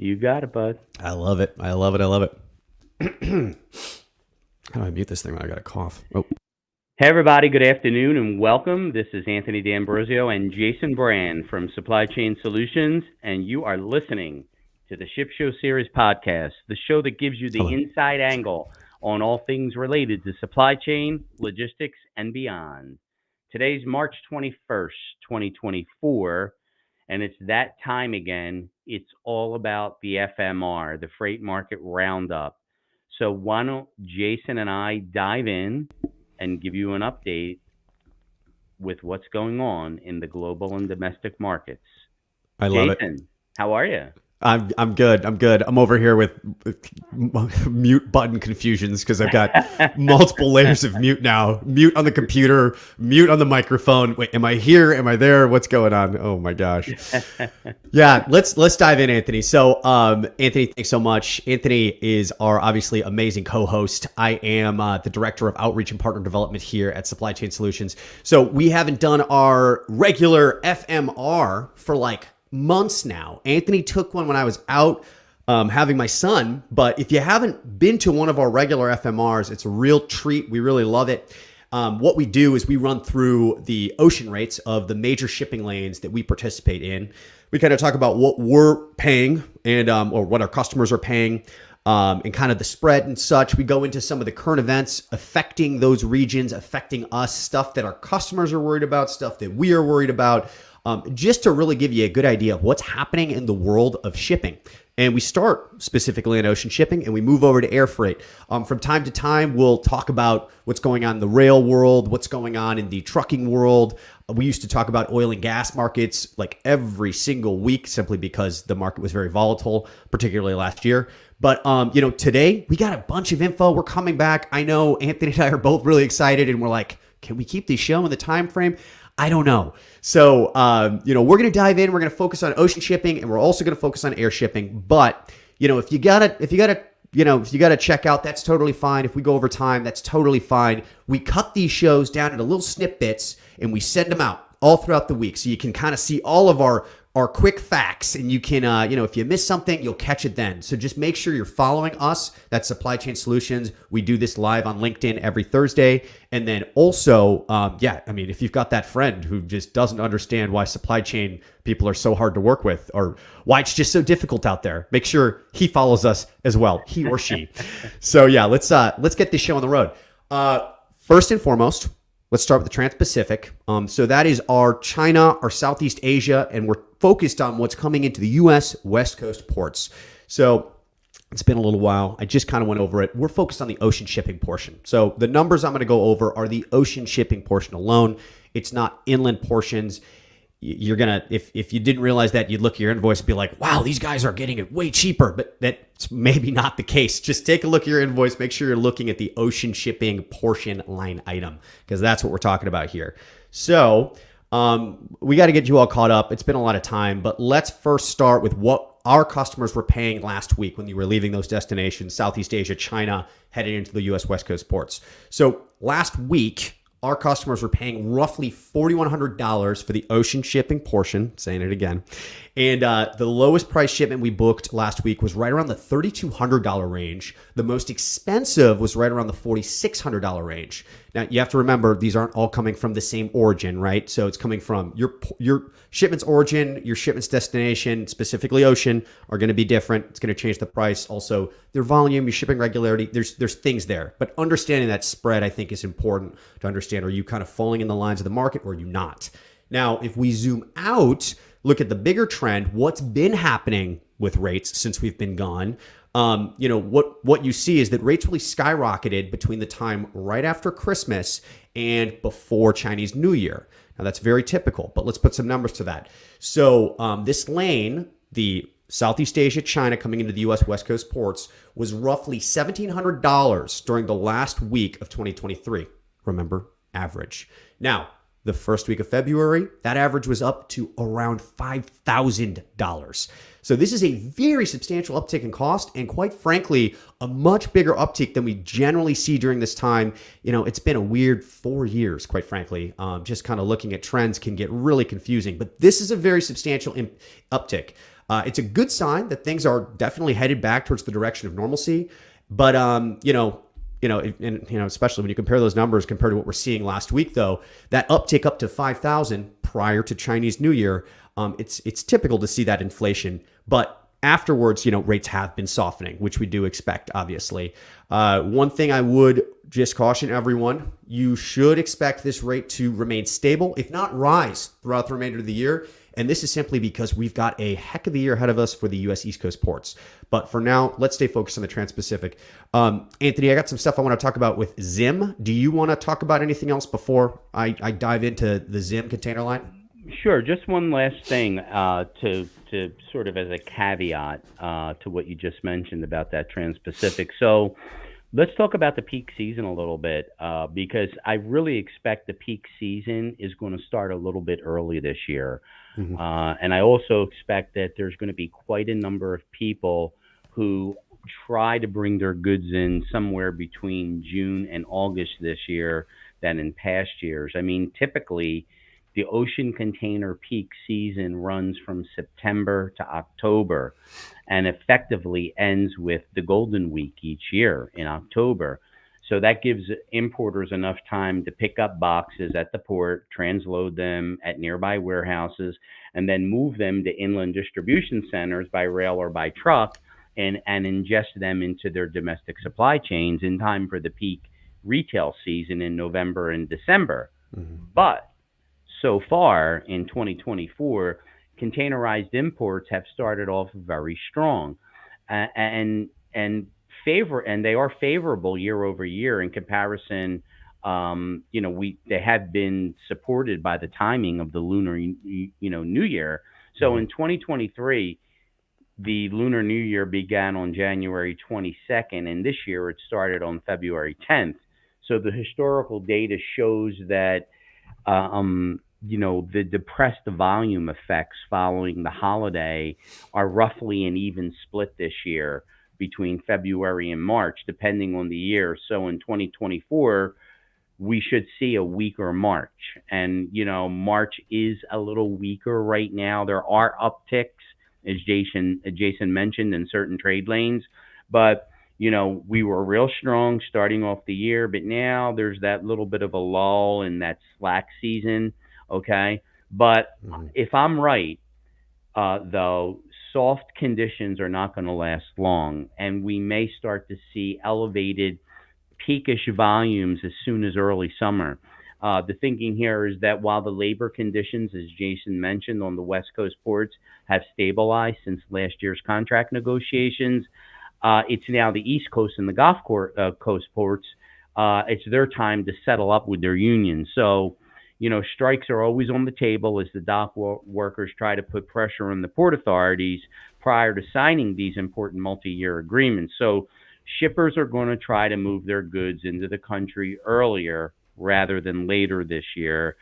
You got it, bud. I love it. I love it. I love it. How do I mute this thing when I got a cough? Oh, Hey, everybody. Good afternoon and welcome. This is Anthony D'Ambrosio and Jason Brand from Supply Chain Solutions, and you are listening to the Ship Show Series podcast, the show that gives you the hello. inside angle on all things related to supply chain, logistics, and beyond. Today's March 21st, 2024, and it's that time again. It's all about the FMR, the Freight Market Roundup. So why don't Jason and I dive in and give you an update with what's going on in the global and domestic markets. I love it. Jason, how are you? I'm good. I'm good. I'm over here with mute button confusions because I've got multiple layers of mute now. Mute on the computer, mute on the microphone. Wait, am I here? Am I there? What's going on? Oh my gosh. Yeah, let's dive in, Anthony. So, Anthony, thanks so much. Anthony is our obviously amazing co-host. I am the director of outreach and partner development here at Supply Chain Solutions. So we haven't done our regular FMR for like months now. Anthony took one when I was out having my son, but if you haven't been to one of our regular FMRs, it's a real treat. We really love it. What we do is we run through the ocean rates of the major shipping lanes that we participate in. We kind of talk about what we're paying and or what our customers are paying and kind of the spread and such. We go into some of the current events affecting those regions, affecting us, stuff that our customers are worried about, stuff that we are worried about. Just to really give you a good idea of what's happening in the world of shipping. And we start specifically in ocean shipping and we move over to air freight. From time to time, we'll talk about what's going on in the rail world, what's going on in the trucking world. We used to talk about oil and gas markets like every single week simply because the market was very volatile, particularly last year. But, today we got a bunch of info. We're coming back. I know Anthony and I are both really excited and we're like, can we keep the show in the time frame? I don't know. So, we're going to dive in. We're going to focus on ocean shipping and we're also going to focus on air shipping. But, if you gotta check out, that's totally fine. If we go over time, that's totally fine. We cut these shows down into little snippets and we send them out all throughout the week. So you can kind of see all of our quick facts and you can, if you miss something, you'll catch it then. So just make sure you're following us. That's Supply Chain Solutions. We do this live on LinkedIn every Thursday. And then also, if you've got that friend who just doesn't understand why supply chain people are so hard to work with or why it's just so difficult out there, make sure he follows us as well, he or she. So yeah, let's get this show on the road. First and foremost, let's start with the Trans-Pacific. So that is our China, our Southeast Asia, and we're focused on what's coming into the U.S. West Coast ports. So it's been a little while. I just kind of went over it. We're focused on the ocean shipping portion. So the numbers I'm going to go over are the ocean shipping portion alone. It's not inland portions. You're going to, if you didn't realize that, you'd look at your invoice and be like, wow, these guys are getting it way cheaper. But that's maybe not the case. Just take a look at your invoice. Make sure you're looking at the ocean shipping portion line item because that's what we're talking about here. So we got to get you all caught up. It's been a lot of time, but let's first start with what our customers were paying last week when you were leaving those destinations, Southeast Asia, China, headed into the U.S. West Coast ports. So last week, our customers were paying roughly $4,100 for the ocean shipping portion, saying it again. And the lowest price shipment we booked last week was right around the $3,200 range. The most expensive was right around the $4,600 range. Now, you have to remember, these aren't all coming from the same origin, right? So it's coming from your shipment's origin, your shipment's destination, specifically ocean, are going to be different. It's going to change the price. Also, their volume, your shipping regularity, there's things there. But understanding that spread, I think, is important to understand. Are you kind of falling in the lines of the market or are you not? Now, if we zoom out, look at the bigger trend, what's been happening with rates since we've been gone. What you see is that rates really skyrocketed between the time right after Christmas and before Chinese New Year. Now, that's very typical, but let's put some numbers to that. So this lane, the Southeast Asia, China coming into the U.S. West Coast ports, was roughly $1,700 during the last week of 2023. Remember, average. Now, the first week of February, that average was up to around $5,000. So this is a very substantial uptick in cost and quite frankly, a much bigger uptick than we generally see during this time. It's been a weird 4 years, quite frankly. Just kind of looking at trends can get really confusing, but this is a very substantial uptick. It's a good sign that things are definitely headed back towards the direction of normalcy. But especially when you compare those numbers compared to what we're seeing last week, though, that uptick up to 5,000 prior to Chinese New Year, it's typical to see that inflation. But afterwards, rates have been softening, which we do expect, obviously. One thing I would just caution everyone, you should expect this rate to remain stable, if not rise, throughout the remainder of the year. And this is simply because we've got a heck of a year ahead of us for the U.S. East Coast ports. But for now, let's stay focused on the Trans-Pacific. Anthony, I got some stuff I want to talk about with Zim. Do you want to talk about anything else before I dive into the Zim container line? Sure. Just one last thing to sort of as a caveat to what you just mentioned about that Trans-Pacific. So let's talk about the peak season a little bit because I really expect the peak season is going to start a little bit early this year. Mm-hmm. And I also expect that there's going to be quite a number of people who try to bring their goods in somewhere between June and August this year than in past years. I mean, typically, the ocean container peak season runs from September to October and effectively ends with the Golden Week each year in October. So that gives importers enough time to pick up boxes at the port, transload them at nearby warehouses, and then move them to inland distribution centers by rail or by truck and ingest them into their domestic supply chains in time for the peak retail season in November and December. Mm-hmm. But so far in 2024, containerized imports have started off very strong, and they are favorable year over year in comparison. They have been supported by the timing of the Lunar New Year. So in 2023, the Lunar New Year began on January 22nd, and this year it started on February 10th. So the historical data shows that the depressed volume effects following the holiday are roughly an even split this year between February and March, depending on the year. So in 2024, we should see a weaker March. And, March is a little weaker right now. There are upticks, as Jason mentioned, in certain trade lanes. But, we were real strong starting off the year, but now there's that little bit of a lull in that slack season. Okay. But if I'm right, though, soft conditions are not going to last long, and we may start to see elevated peakish volumes as soon as early summer. The thinking here is that while the labor conditions, as Jason mentioned, on the West Coast ports have stabilized since last year's contract negotiations, it's now the East Coast and the Gulf Coast ports. It's their time to settle up with their unions. So, strikes are always on the table as the dock workers try to put pressure on the port authorities prior to signing these important multi-year agreements. So shippers are going to try to move their goods into the country earlier rather than later this year.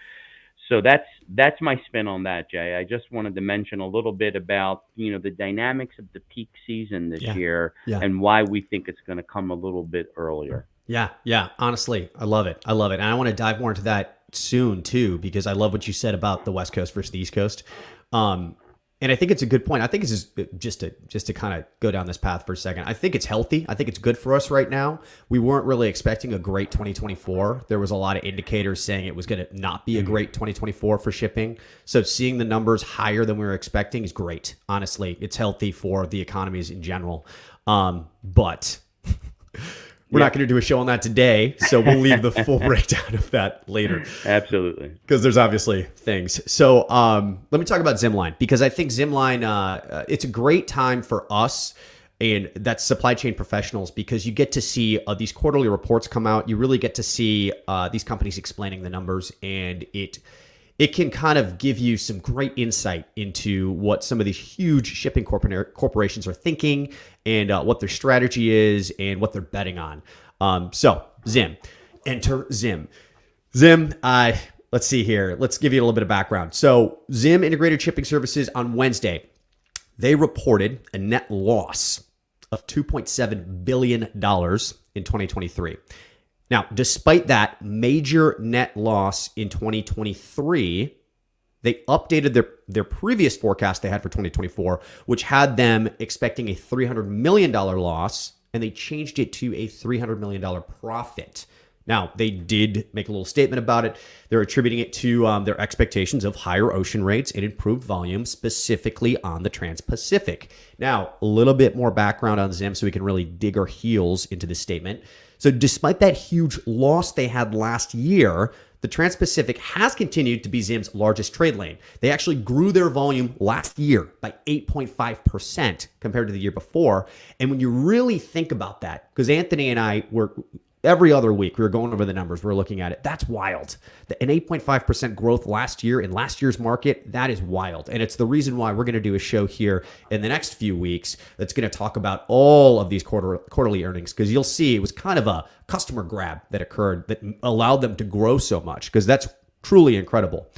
So that's my spin on that, Jay. I just wanted to mention a little bit about, the dynamics of the peak season this year and why we think it's going to come a little bit earlier. Yeah. Honestly, I love it. And I want to dive more into that soon too, because I love what you said about the West Coast versus the East Coast. And I think it's a good point. I think it's just to kind of go down this path for a second. I think it's healthy. I think it's good for us right now. We weren't really expecting a great 2024. There was a lot of indicators saying it was going to not be a great 2024 for shipping. So seeing the numbers higher than we were expecting is great. Honestly, it's healthy for the economies in general. But we're not going to do a show on that today, so we'll leave the full breakdown of that later. Absolutely. Because there's obviously things. So let me talk about Zimline, because I think Zimline, it's a great time for us, and that's supply chain professionals, because you get to see these quarterly reports come out. You really get to see these companies explaining the numbers, and it can kind of give you some great insight into what some of these huge shipping corporations are thinking and what their strategy is and what they're betting on. So Zim, enter Zim. Zim, let's see here. Let's give you a little bit of background. So Zim Integrated Shipping Services on Wednesday, they reported a net loss of $2.7 billion in 2023. Now, despite that major net loss in 2023, They updated their previous forecast they had for 2024, which had them expecting a $300 million loss, and they changed it to a $300 million profit. Now, they did make a little statement about it. They're attributing it to their expectations of higher ocean rates and improved volume, specifically on the Trans-Pacific. Now, a little bit more background on Zim so we can really dig our heels into this statement. So despite that huge loss they had last year, the Trans-Pacific has continued to be Zim's largest trade lane. They actually grew their volume last year by 8.5% compared to the year before. And when you really think about that, because Anthony and I were every other week, we were going over the numbers, we were looking at it. That's wild. An 8.5% growth last year in last year's market, that is wild. And it's the reason why we're going to do a show here in the next few weeks that's going to talk about all of these quarterly earnings, because you'll see it was kind of a customer grab that occurred that allowed them to grow so much, because that's truly incredible.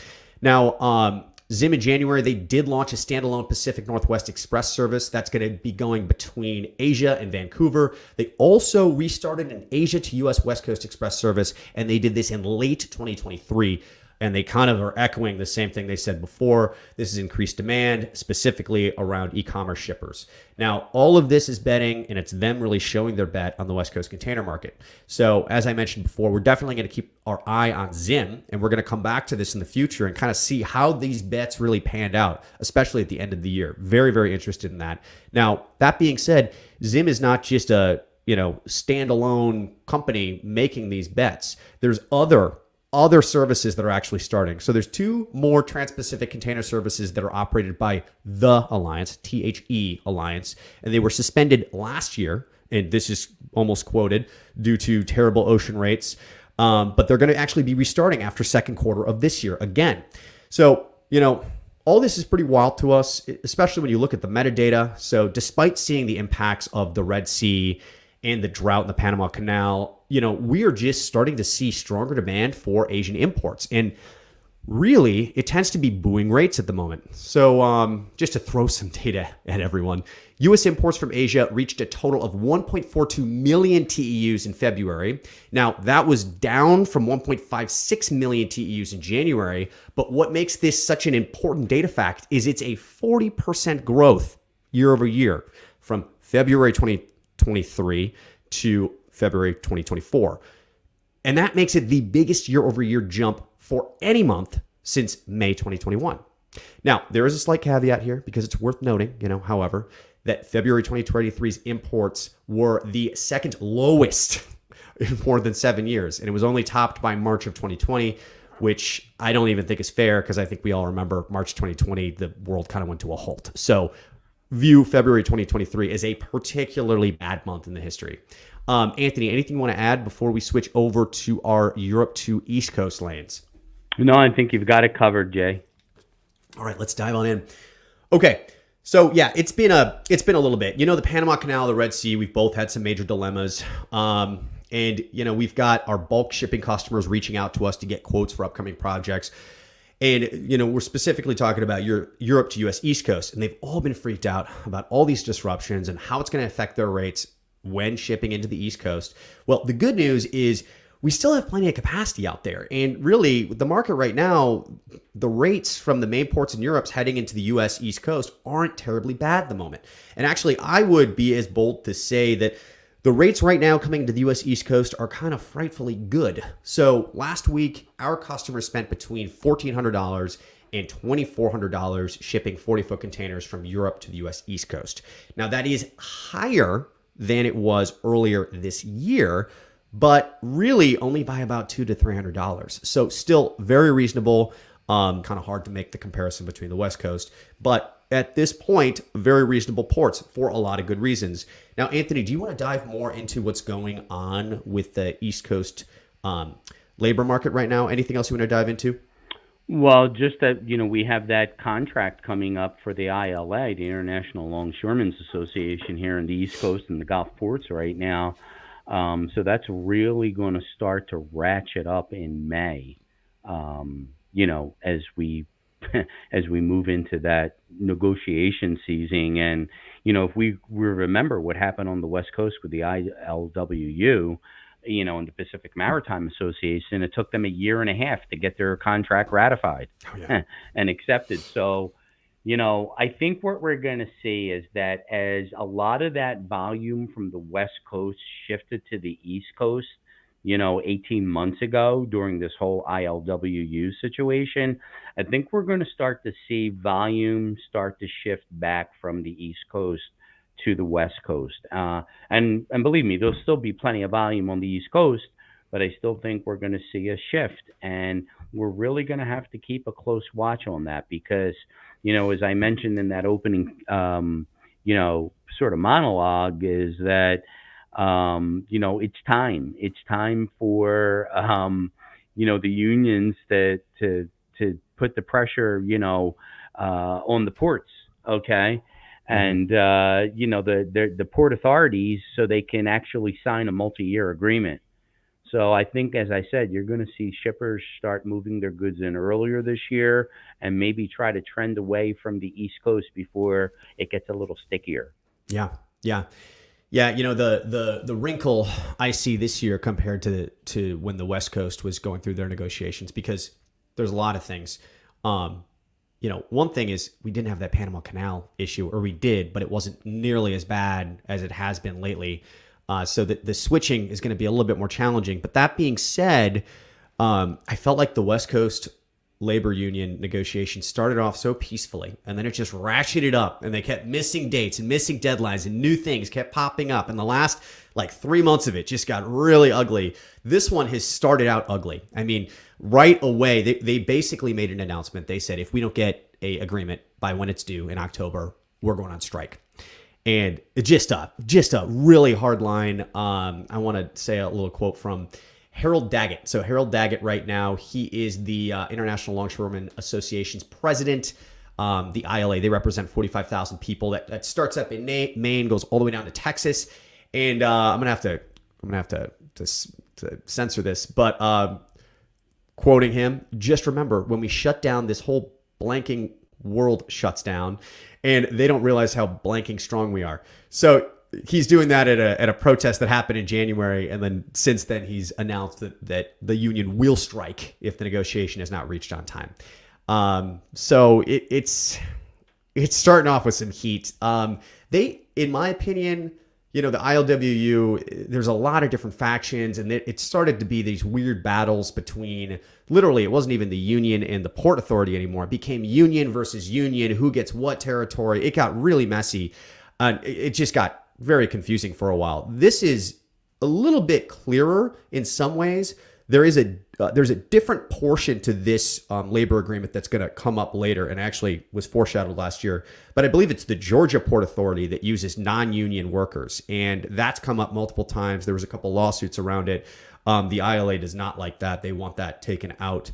Now, Zim in January, they did launch a standalone Pacific Northwest Express service that's going to be going between Asia and Vancouver. They also restarted an Asia to U.S. West Coast Express service, and they did this in late 2023. And they kind of are echoing the same thing they said before. This is increased demand, specifically around e-commerce shippers. Now, all of this is betting, and it's them really showing their bet on the West Coast container market. So, as I mentioned before, we're definitely going to keep our eye on Zim, and we're going to come back to this in the future and kind of see how these bets really panned out, especially at the end of the year. Very, very interested in that. Now, that being said, Zim is not just a standalone company making these bets. There's other services that are actually starting. So there's two more Trans-Pacific container services that are operated by the Alliance, THE Alliance, and they were suspended last year, and this is almost quoted, due to terrible ocean rates. But they're going to actually be restarting after second quarter of this year again. So, all this is pretty wild to us, especially when you look at the metadata. So despite seeing the impacts of the Red Sea and the drought in the Panama Canal, we are just starting to see stronger demand for Asian imports. And really, it tends to be booming rates at the moment. So just to throw some data at everyone, U.S. imports from Asia reached a total of 1.42 million TEUs in February. Now, that was down from 1.56 million TEUs in January. But what makes this such an important data fact is it's a 40% growth year over year from February 2023 to February 2024. And that makes it the biggest year-over-year jump for any month since May 2021. Now, there is a slight caveat here because it's worth noting, however, that February 2023's imports were the second lowest in more than 7 years. And it was only topped by March of 2020, which I don't even think is fair because I think we all remember March 2020, the world kind of went to a halt. So view February 2023 as a particularly bad month in the history. Anthony, anything you want to add before we switch over to our Europe to East Coast lanes? No, I think you've got it covered, Jay. All right, let's dive on in. Okay, so yeah, it's been a little bit. The Panama Canal, the Red Sea, we've both had some major dilemmas. And we've got our bulk shipping customers reaching out to us to get quotes for upcoming projects. And, we're specifically talking about Europe to U.S. East Coast, and they've all been freaked out about all these disruptions and how it's going to affect their rates when shipping into the East Coast. Well, the good news is we still have plenty of capacity out there. And really, the market right now, the rates from the main ports in Europe heading into the U.S. East Coast aren't terribly bad at the moment. And actually, I would be as bold to say that the rates right now coming to the U.S. East Coast are kind of frightfully good. So last week, our customers spent between $1,400 and $2,400 shipping 40-foot containers from Europe to the U.S. East Coast. Now, that is higher than it was earlier this year, but really only by about $200 to $300. So still very reasonable. Kind of hard to make the comparison between the West Coast, but at this point, very reasonable ports for a lot of good reasons. Now, Anthony, do you want to dive more into what's going on with the East Coast labor market right now? Anything else you want to dive into? Well, just that, we have that contract coming up for the ILA, the International Longshoremen's Association here in the East Coast and the Gulf ports right now. So that's really going to start to ratchet up in May, as we as we move into that negotiation season. And, if we remember what happened on the West Coast with the ILWU, in the Pacific Maritime Association. It took them a year and a half to get their contract ratified Oh yeah. and accepted. So, I think what we're going to see is that as a lot of that volume from the West Coast shifted to the East Coast, 18 months ago during this whole ILWU situation, I think we're going to start to see volume start to shift back from the East Coast to the West Coast. And believe me, there'll still be plenty of volume on the East Coast, but I still think we're going to see a shift. And we're really going to have to keep a close watch on that because, as I mentioned in that opening, sort of monologue, is that it's time. It's time for the unions to put the pressure, on the ports. Okay. Hmm. And the port authorities, so they can actually sign a multi-year agreement. So I think, as I said, you're going to see shippers start moving their goods in earlier this year and maybe try to trend away from the East Coast before it gets a little stickier. Yeah. Yeah. Yeah, the wrinkle I see this year compared to when the West Coast was going through their negotiations, because there's a lot of things. One thing is we didn't have that Panama Canal issue, or we did, but it wasn't nearly as bad as it has been lately. So the switching is going to be a little bit more challenging. But that being said, I felt like the West Coast labor union negotiations started off so peacefully, and then it just ratcheted up, and they kept missing dates and missing deadlines, and new things kept popping up. And the last 3 months of it just got really ugly. This one has started out ugly. I mean, right away, they basically made an announcement. They said, if we don't get a agreement by when it's due in October, we're going on strike. And it just a really hard line. I want to say a little quote from Harold Daggett. So Harold Daggett right now, he is the International Longshoremen Association's president. The ILA, they represent 45,000 people. That starts up in Maine, goes all the way down to Texas. And I'm gonna have to censor this, but quoting him, just remember, when we shut down, this whole blanking world shuts down, and they don't realize how blanking strong we are. So he's doing that at a protest that happened in January, and then since then he's announced that the union will strike if the negotiation is not reached on time. So it's starting off with some heat. They, in my opinion, the ILWU, there's a lot of different factions, and it started to be these weird battles between, literally, it wasn't even the union and the Port Authority anymore. It became union versus union, who gets what territory. It got really messy, and it just got very confusing for a while. This is a little bit clearer in some ways. There's a different portion to this labor agreement that's going to come up later, and actually was foreshadowed last year. But I believe it's the Georgia Port Authority that uses non-union workers, and that's come up multiple times. There was a couple lawsuits around it. The ILA does not like that; they want that taken out.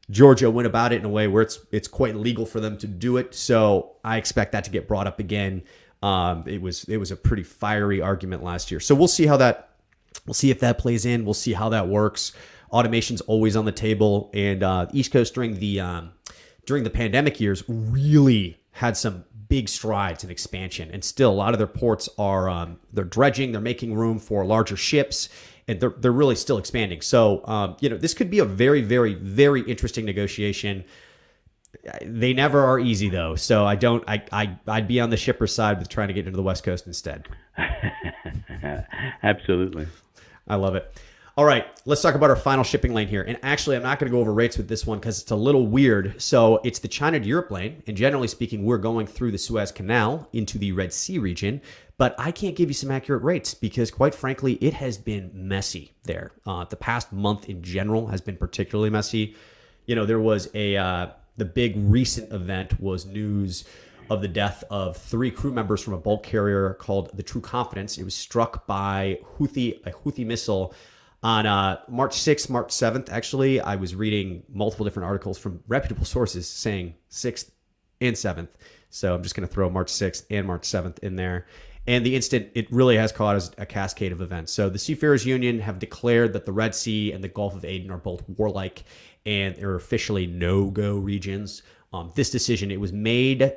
Georgia went about it in a way where it's quite legal for them to do it. So I expect that to get brought up again. It was a pretty fiery argument last year. So we'll see if that plays in. We'll see how that works. Automation's always on the table, and East Coast during the pandemic years really had some big strides in expansion, and still a lot of their ports are they're dredging, they're making room for larger ships, and they're really still expanding. So this could be a very, very, very interesting negotiation. They never are easy though, so I'd be on the shipper side with trying to get into the West Coast instead. Absolutely. I love it. All right, let's talk about our final shipping lane here. And actually, I'm not going to go over rates with this one because it's a little weird. So it's the China to Europe lane. And generally speaking, we're going through the Suez Canal into the Red Sea region. But I can't give you some accurate rates because, quite frankly, it has been messy there. The past month in general has been particularly messy. There was the big recent event was news of the death of 3 crew members from a bulk carrier called the True Confidence. It was struck by a Houthi missile on March 6th, March 7th. Actually, I was reading multiple different articles from reputable sources saying 6th and 7th. So I'm just going to throw March 6th and March 7th in there. And the incident, it really has caused a cascade of events. So the Seafarers Union have declared that the Red Sea and the Gulf of Aden are both warlike, and they're officially no-go regions. This decision, it was made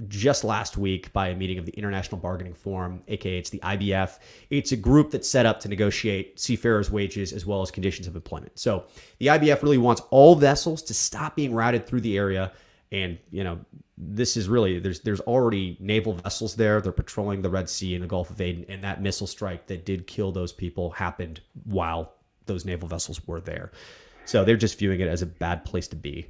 just last week by a meeting of the International Bargaining Forum, aka it's the IBF. It's a group that's set up to negotiate seafarers' wages as well as conditions of employment. So the IBF really wants all vessels to stop being routed through the area. And, this is really, there's already naval vessels there. They're patrolling the Red Sea and the Gulf of Aden. And that missile strike that did kill those people happened while those naval vessels were there. So they're just viewing it as a bad place to be,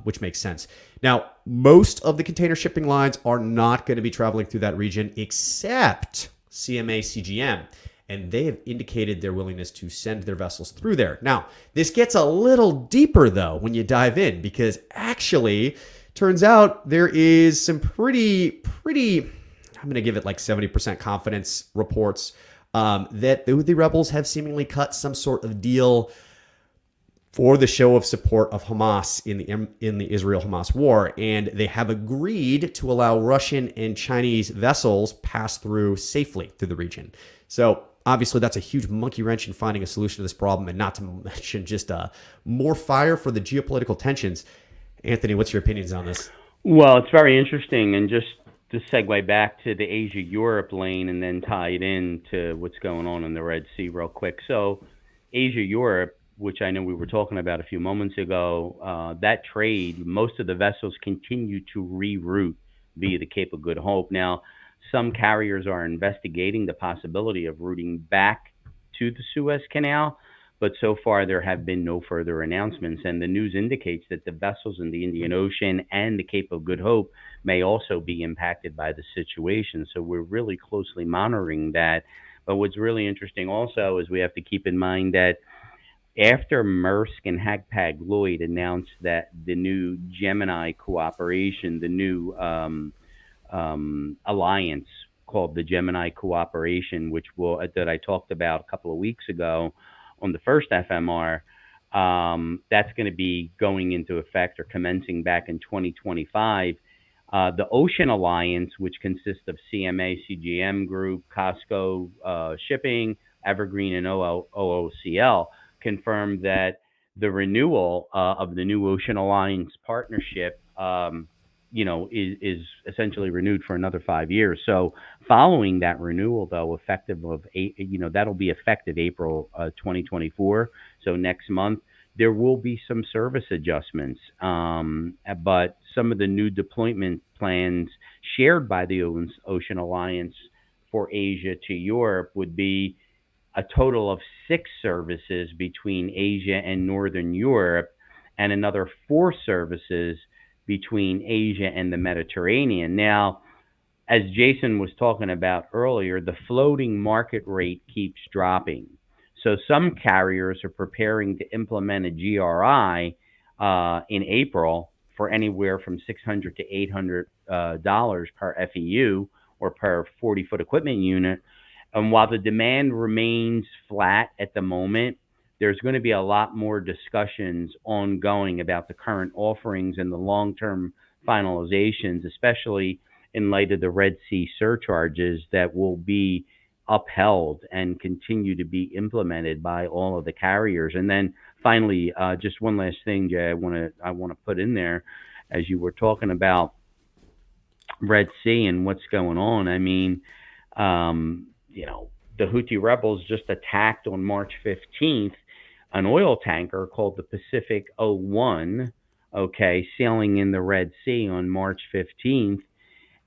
which makes sense. Now, most of the container shipping lines are not going to be traveling through that region except CMA CGM. And they have indicated their willingness to send their vessels through there. Now, this gets a little deeper, though, when you dive in, because actually, turns out there is some pretty, I'm going to give it like 70% confidence reports that the Houthi rebels have seemingly cut some sort of deal for the show of support of Hamas in the Israel-Hamas war, and they have agreed to allow Russian and Chinese vessels pass through safely through the region. So obviously, that's a huge monkey wrench in finding a solution to this problem, and not to mention just more fire for the geopolitical tensions. Anthony, what's your opinions on this? Well, it's very interesting, and just to segue back to the Asia-Europe lane and then tie it into what's going on in the Red Sea real quick. So Asia-Europe, which I know we were talking about a few moments ago, that trade, most of the vessels continue to reroute via the Cape of Good Hope. Now, some carriers are investigating the possibility of routing back to the Suez Canal, but so far there have been no further announcements. And the news indicates that the vessels in the Indian Ocean and the Cape of Good Hope may also be impacted by the situation. So we're really closely monitoring that. But what's really interesting also is we have to keep in mind that after Maersk and Hapag-Lloyd announced that the new Gemini cooperation, the new alliance called the Gemini Cooperation, which that I talked about a couple of weeks ago on the first FMR, that's going to be going into effect or commencing back in 2025. The Ocean Alliance, which consists of CMA, CGM Group, Costco Shipping, Evergreen, and OOCL, confirmed that the renewal of the new Ocean Alliance partnership, is essentially renewed for another 5 years. So following that renewal, though, that'll be effective April 2024. So next month, there will be some service adjustments. But some of the new deployment plans shared by the Ocean Alliance for Asia to Europe would be a total of 6 services between Asia and Northern Europe, and another 4 services between Asia and the Mediterranean. Now, as Jason was talking about earlier, the floating market rate keeps dropping. So some carriers are preparing to implement a GRI in April for anywhere from $600 to $800 per FEU or per 40-foot equipment unit. And while the demand remains flat at the moment, there's going to be a lot more discussions ongoing about the current offerings and the long-term finalizations, especially in light of the Red Sea surcharges that will be upheld and continue to be implemented by all of the carriers. And then finally, just one last thing, Jay, I want to put in there, as you were talking about Red Sea and what's going on. I mean, the Houthi rebels just attacked on March 15th an oil tanker called the Pacific 01, sailing in the Red Sea on March 15th.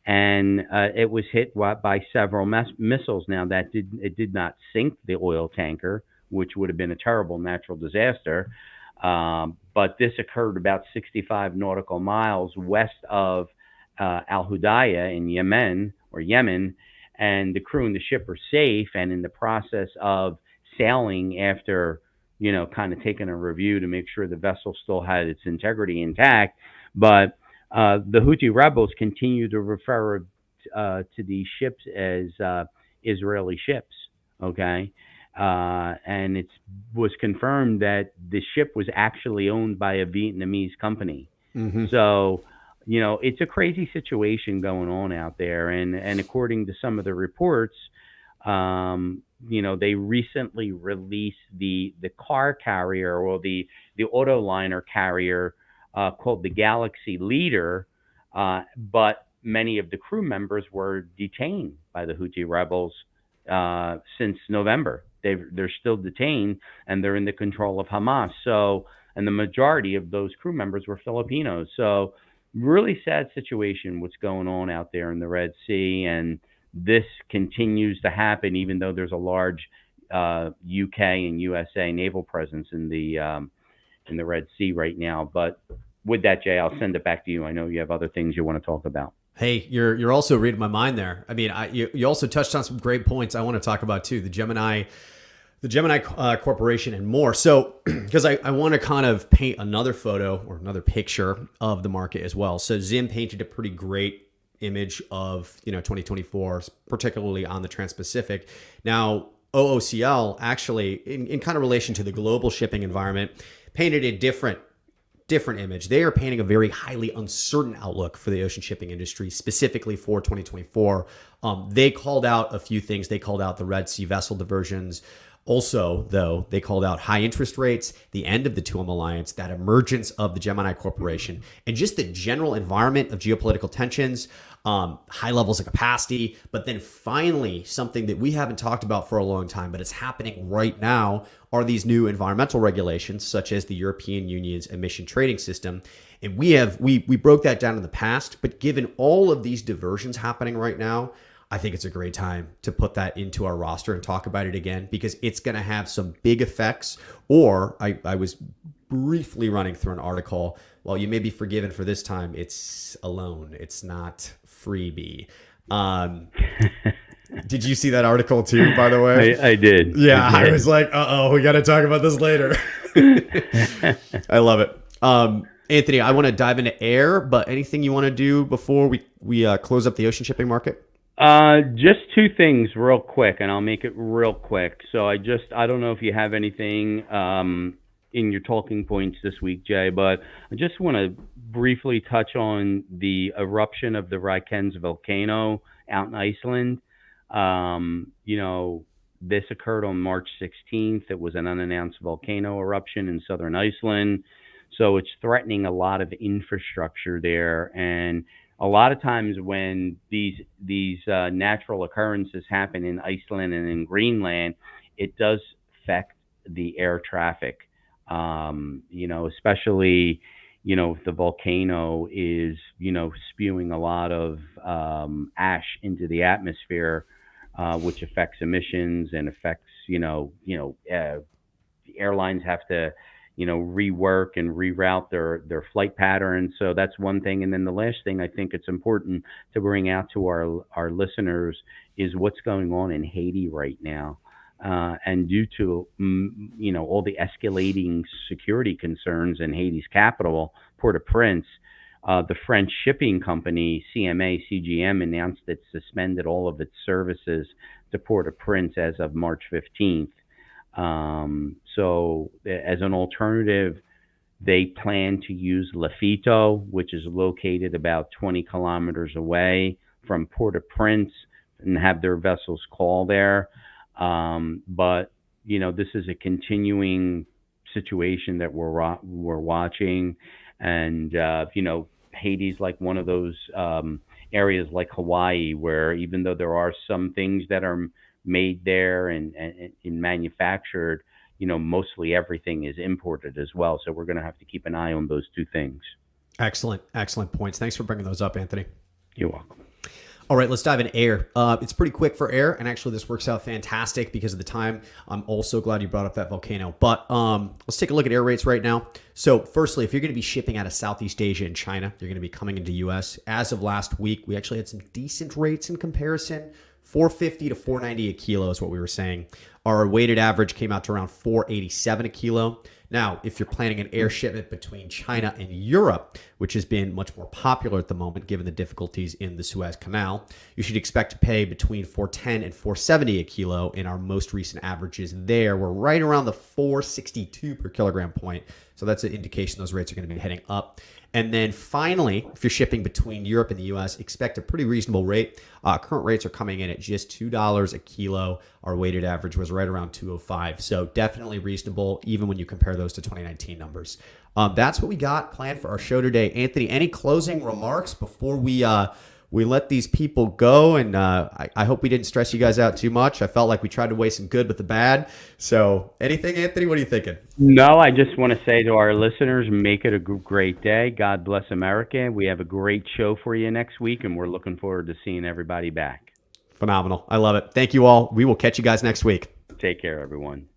And it was hit by several missiles. Now, it did not sink the oil tanker, which would have been a terrible natural disaster. But this occurred about 65 nautical miles west of Al Hudaydah in Yemen, and the crew and the ship are safe. And in the process of sailing, after kind of taking a review to make sure the vessel still had its integrity intact, but the Houthi rebels continue to refer to these ships as Israeli ships. And it was confirmed that the ship was actually owned by a Vietnamese company. Mm-hmm. So, it's a crazy situation going on out there. And according to some of the reports, they recently released the car carrier or the auto liner carrier called the Galaxy Leader, but many of the crew members were detained by the Houthi rebels since November. They're still detained, and they're in the control of Hamas. So, and the majority of those crew members were Filipinos. So, really sad situation what's going on out there in the Red Sea, and this continues to happen even though there's a large UK and USA naval presence in the Red Sea right now. But with that, Jay, I'll send it back to you. I know you have other things you want to talk about. Hey, you're also reading my mind there. I mean, you also touched on some great points I want to talk about too. The Gemini Corporation and more. So, because I want to kind of paint another photo or another picture of the market as well. So Zim painted a pretty great image of 2024, particularly on the Trans-Pacific. Now, OOCL actually, in kind of relation to the global shipping environment, painted a different image. They are painting a very highly uncertain outlook for the ocean shipping industry, specifically for 2024. They called out a few things. They called out the Red Sea vessel diversions. Also, though, they called out high interest rates, the end of the 2M alliance, that emergence of the Gemini Corporation, and just the general environment of geopolitical tensions, high levels of capacity. But then finally, something that we haven't talked about for a long time, but it's happening right now, are these new environmental regulations, such as the European Union's emission trading system. And we broke that down in the past, but given all of these diversions happening right now, I think it's a great time to put that into our roster and talk about it again, because it's going to have some big effects. Or I was briefly running through an article. Well, you may be forgiven for this time. It's a loan. It's not freebie. Did you see that article too, by the way? I did. Yeah, I was like, we got to talk about this later. I love it. Anthony, I want to dive into air, but anything you want to do before we close up the ocean shipping market? Just two things real quick, and I'll make it real quick. So I don't know if you have anything in your talking points this week, Jay, but I just want to briefly touch on the eruption of the Reykjanes volcano out in Iceland. This occurred on March 16th. It was an unannounced volcano eruption in southern Iceland. So it's threatening a lot of infrastructure there. And a lot of times when these natural occurrences happen in Iceland and in Greenland, it does affect the air traffic. Especially, if the volcano is, spewing a lot of ash into the atmosphere, which affects emissions and affects, airlines have to, rework and reroute their flight patterns. So that's one thing. And then the last thing I think it's important to bring out to our listeners is what's going on in Haiti right now. And due to, all the escalating security concerns in Haiti's capital, Port-au-Prince, the French shipping company CGM announced it suspended all of its services to Port-au-Prince as of March 15th. So as an alternative, they plan to use Lafito, which is located about 20 kilometers away from Port-au-Prince, and have their vessels call there. But this is a continuing situation that we're watching, and Haiti's like one of those areas like Hawaii, where even though there are some things that are made there and manufactured, mostly everything is imported as well. So we're going to have to keep an eye on those two things. Excellent points. Thanks for bringing those up, Anthony. You're welcome. All right, let's dive into air. It's pretty quick for air, and actually this works out fantastic because of the time. I'm also glad you brought up that volcano. But let's take a look at air rates right now. So firstly, if you're going to be shipping out of Southeast Asia and China, you're going to be coming into U.S. As of last week, we actually had some decent rates in comparison. $450 to $490 a kilo is what we were saying. Our weighted average came out to around $487 a kilo. Now, if you're planning an air shipment between China and Europe, which has been much more popular at the moment given the difficulties in the Suez Canal, you should expect to pay between $410 and $470 a kilo. In our most recent averages there, we're right around the $462 per kilogram point. So that's an indication those rates are going to be heading up. And then finally, if you're shipping between Europe and the U.S., expect a pretty reasonable rate. Current rates are coming in at just $2 a kilo. Our weighted average was right around 205. So definitely reasonable, even when you compare those to 2019 numbers. That's what we got planned for our show today. Anthony, any closing remarks before we let these people go? And I hope we didn't stress you guys out too much. I felt like we tried to weigh some good with the bad. So anything, Anthony? What are you thinking? No, I just want to say to our listeners, make it a great day. God bless America. We have a great show for you next week, and we're looking forward to seeing everybody back. Phenomenal. I love it. Thank you all. We will catch you guys next week. Take care, everyone.